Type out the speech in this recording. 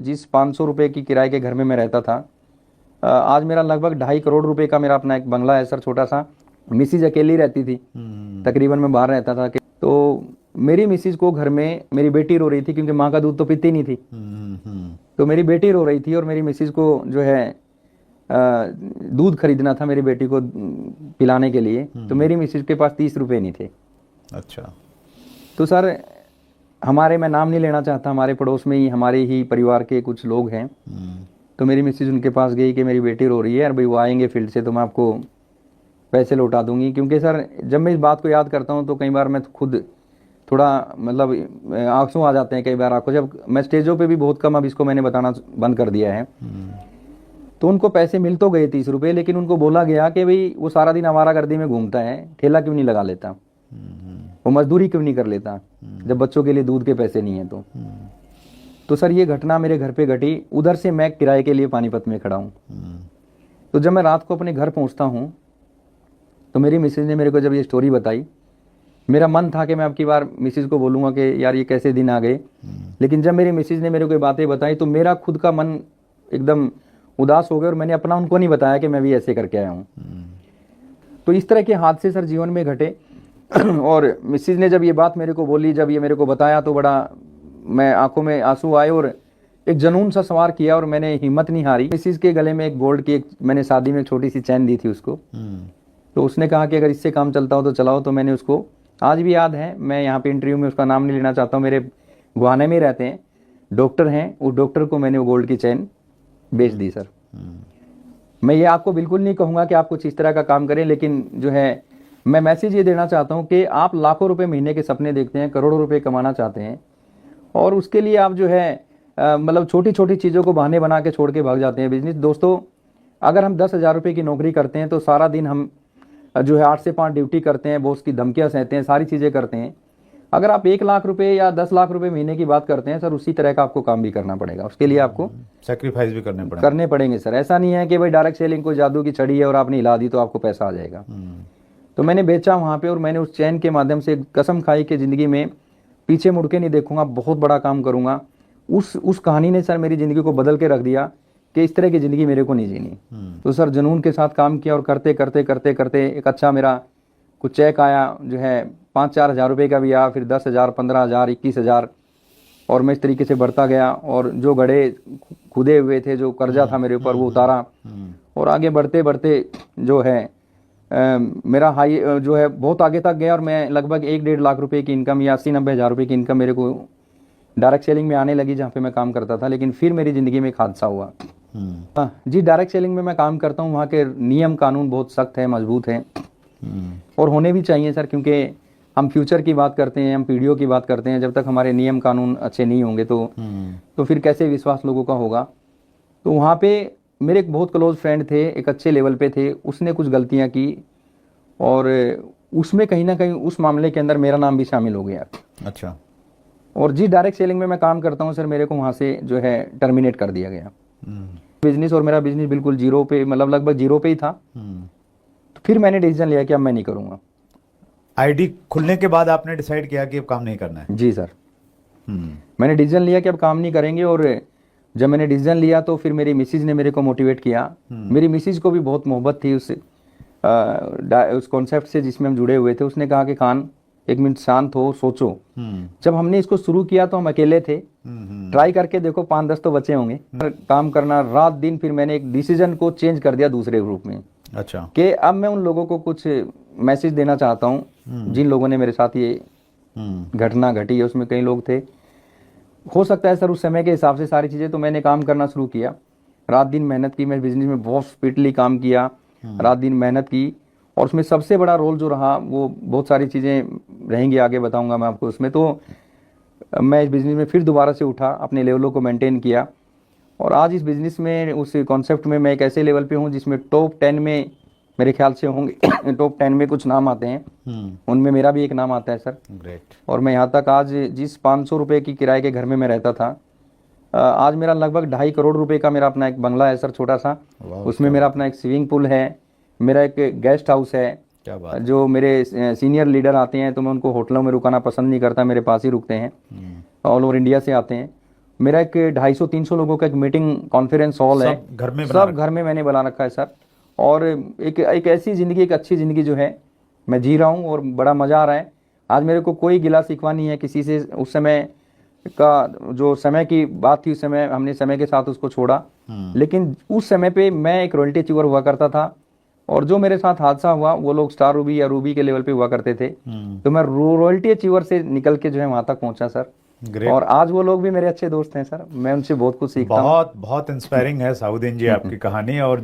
जिस 500 रुपये की किराए के घर में मैं रहता था, आज मेरा लगभग 2.5 करोड़ रुपए का मेरा अपना एक बंगला है सर, छोटा सा। मिसिज अकेली रहती थी, तकरीबन मैं बाहर रहता था। तो मेरी मिसिज को घर में मेरी बेटी रो रही थी, क्योंकि माँ का दूध तो पीती नहीं थी। तो मेरी बेटी रो रही थी और मेरी मिसिज को जो है दूध खरीदना था मेरी बेटी को पिलाने के लिए। तो मेरी मिसिज के पास 30 रुपये नहीं थे। अच्छा। तो सर मैं नाम नहीं लेना चाहता, हमारे पड़ोस में ही हमारे ही परिवार के कुछ लोग हैं। तो मेरी मिसिज उनके पास गई कि मेरी बेटी रो रही है और भाई वो आएंगे फील्ड से तो मैं आपको पैसे लौटा दूंगी। क्योंकि सर जब मैं इस बात को याद करता हूँ तो कई बार मैं खुद थोड़ा मतलब आंसू आ जाते हैं कई बार आंखों। जब मैं स्टेजों पे भी बहुत कम अब इसको मैंने बताना बंद कर दिया है। तो उनको पैसे मिल तो गए 30 रुपये, लेकिन उनको बोला गया कि भाई वो सारा दिन आवारागर्दी में घूमता है, ठेला क्यों नहीं लगा लेता, वो मजदूरी क्यों नहीं कर लेता जब बच्चों के लिए दूध के पैसे नहीं है। तो सर ये घटना मेरे घर पे घटी। उधर से मैं किराए के लिए पानीपत में खड़ा हूँ। तो जब मैं रात को अपने घर पहुँचता हूँ तो मेरी मिसेज ने मेरे को जब ये स्टोरी बताई, मेरा मन था कि मैं अब की बार मिसेज को बोलूँगा कि यार ये कैसे दिन आ गए। लेकिन जब मेरी मिसेज ने मेरे को ये बातें बताई तो मेरा खुद का मन एकदम उदास हो गया और मैंने अपना उनको नहीं बताया कि मैं भी ऐसे करके आया हूँ। तो इस तरह के हादसे सर जीवन में घटे। और मिसेज ने जब ये बात मेरे को बोली, जब ये मेरे को बताया, तो बड़ा मैं आंखों में आंसू आए और एक जुनून सा सवार किया और मैंने हिम्मत नहीं हारी। मिसेज के गले में एक गोल्ड की मैंने शादी में एक छोटी सी चैन दी थी उसको। तो उसने कहा कि अगर इससे काम चलता हो तो चलाओ। तो मैंने उसको, आज भी याद है, मैं यहाँ पे इंटरव्यू में उसका नाम नहीं लेना चाहता हूँ, मेरे गुहाने में रहते हैं, डॉक्टर हैं, उस डॉक्टर को मैंने वो गोल्ड की चैन बेच दी सर। मैं ये आपको बिल्कुल नहीं कहूँगा कि आप कुछ इस तरह का काम करें, लेकिन जो है मैं मैसेज ये देना चाहता हूँ कि आप लाखों रुपए महीने के सपने देखते हैं, करोड़ों रुपए कमाना चाहते हैं और उसके लिए आप जो है मतलब छोटी छोटी चीज़ों को बहाने बना के छोड़ के भाग जाते हैं बिजनेस। दोस्तों, अगर हम 10,000 रुपये की नौकरी करते हैं तो सारा दिन हम जो है 8 से 5 ड्यूटी करते हैं, बॉस की धमकियाँ सहते हैं, सारी चीज़ें करते हैं। अगर आप 1 लाख रुपए या 10 लाख रुपए महीने की बात करते हैं सर, उसी तरह का आपको काम भी करना पड़ेगा। उसके लिए आपको सेक्रीफाइस भी करने पड़ेंगे सर। ऐसा नहीं है कि भाई डायरेक्ट सेलिंग कोई जादू की छड़ी है और आपने हिला दी तो आपको पैसा आ जाएगा। तो मैंने बेचा वहाँ पे और मैंने उस चैन के माध्यम से कसम खाई कि ज़िंदगी में पीछे मुड़ के नहीं देखूंगा, बहुत बड़ा काम करूंगा। उस कहानी ने सर मेरी ज़िंदगी को बदल के रख दिया कि इस तरह की ज़िंदगी मेरे को नहीं जीनी। तो सर जुनून के साथ काम किया और करते करते करते करते एक अच्छा मेरा कुछ चेक आया, जो है 5-4 हज़ार रुपये का भी आया, फिर 10,000, 15,000, 21,000 और मैं इस तरीके से बढ़ता गया। और जो गड्ढे खुदे हुए थे, जो कर्जा था मेरे ऊपर, वो उतारा और आगे बढ़ते बढ़ते जो है मेरा हाई जो है बहुत आगे तक गया और मैं लगभग 1-1.5 लाख रुपए की इनकम या 80-90 हज़ार रुपये की इनकम मेरे को डायरेक्ट सेलिंग में आने लगी, जहाँ पे मैं काम करता था। लेकिन फिर मेरी ज़िंदगी में एक हादसा हुआ। जी, डायरेक्ट सेलिंग में मैं काम करता हूँ, वहाँ के नियम कानून बहुत सख्त है, मजबूत है और होने भी चाहिए सर, क्योंकि हम फ्यूचर की बात करते हैं, हम पीढ़ियों की बात करते हैं। जब तक हमारे नियम कानून अच्छे नहीं होंगे तो फिर कैसे विश्वास लोगों का होगा। तो वहाँ पे मेरे एक बहुत क्लोज फ्रेंड थे, एक अच्छे लेवल पे थे, उसने कुछ गलतियाँ की और उसमें कहीं ना कहीं उस मामले के अंदर मेरा नाम भी शामिल हो गया। अच्छा। और जी डायरेक्ट सेलिंग में मैं काम करता हूँ सर, मेरे को वहाँ से जो है टर्मिनेट कर दिया गया बिजनेस। और मेरा बिजनेस बिल्कुल जीरो पे, मतलब लगभग जीरो पे ही था। तो फिर मैंने डिसीजन लिया कि अब मैं नहीं करूँगा। आईडी खुलने के बाद आपने डिसाइड किया कि अब काम नहीं करना है? जी सर, मैंने डिसीजन लिया कि अब काम नहीं करेंगे। और जब मैंने डिसीजन लिया तो फिर मेरी मिसिज ने मेरे को मोटिवेट किया। मेरी मिसिज को भी बहुत मोहब्बत थी उस कॉन्सेप्ट से जिसमें हम जुड़े हुए थे। उसने कहा कि खान, 1 मिनट शांत हो, सोचो। जब हमने इसको शुरू किया तो हम अकेले थे, ट्राई करके देखो, 5-10 तो बचे होंगे। काम करना रात दिन। फिर मैंने एक डिसीजन को चेंज कर दिया दूसरे ग्रुप में। अच्छा। कि अब मैं उन लोगों को कुछ मैसेज देना चाहता हूँ जिन लोगों ने मेरे साथ ये घटना घटी है। उसमें कई लोग थे, हो सकता है सर उस समय के हिसाब से सारी चीज़ें। तो मैंने काम करना शुरू किया, रात दिन मेहनत की। मैं बिजनेस में बहुत स्पीडली काम किया, रात दिन मेहनत की। और उसमें सबसे बड़ा रोल जो रहा, वो बहुत सारी चीज़ें रहेंगी, आगे बताऊंगा मैं आपको उसमें। तो मैं इस बिज़नेस में फिर दोबारा से उठा, अपने लेवलों को मेंटेन किया और आज इस बिज़नेस में, उस कॉन्सेप्ट में मैं एक ऐसे लेवल पे हूँ जिसमें टॉप 10 में मेरे ख्याल से होंगे टॉप 10 में कुछ नाम आते हैं, उनमें मेरा भी एक नाम आता है सर। ग्रेट। और मैं यहाँ तक, आज जिस 500 रुपये की किराए के घर में मैं रहता था, आज मेरा लगभग 2.5 करोड़ रुपए का मेरा अपना एक बंगला है सर, छोटा सा। उसमें मेरा अपना एक स्विमिंग पूल है, मेरा एक गेस्ट हाउस है। क्या बात। जो मेरे सीनियर लीडर आते हैं तो मैं उनको होटलों में रुकाना पसंद नहीं करता, मेरे पास ही रुकते हैं, ऑल ओवर इंडिया से आते हैं। मेरा एक 250-300 लोगों का एक मीटिंग कॉन्फ्रेंस हॉल है, सब घर में बना सब रखा घर में मैंने बना रखा है सर। और एक ऐसी ज़िंदगी, एक अच्छी ज़िंदगी जो है मैं जी रहा हूँ और बड़ा मज़ा आ रहा है। आज मेरे को कोई गिला शिकवा नहीं है किसी से। उस समय का जो समय की बात थी, उस समय हमने समय के साथ उसको छोड़ा, लेकिन उस समय पे मैं एक रॉयल्टी अचीवर हुआ करता था, और जो मेरे साथ हादसा हुआ वो लोग स्टार रूबी या रूबी के लेवल पे हुआ करते थे। तो मैं रॉयल्टी अचीवर से निकल के जो है वहां तक पहुंचा सर। ग्रेट। और आज वो लोग भी मेरे अच्छे दोस्त हैं सर, मैं उनसे बहुत कुछ सीखता हूँ। बहुत बहुत इंस्पायरिंग है साउद्दीन जी आपकी कहानी। और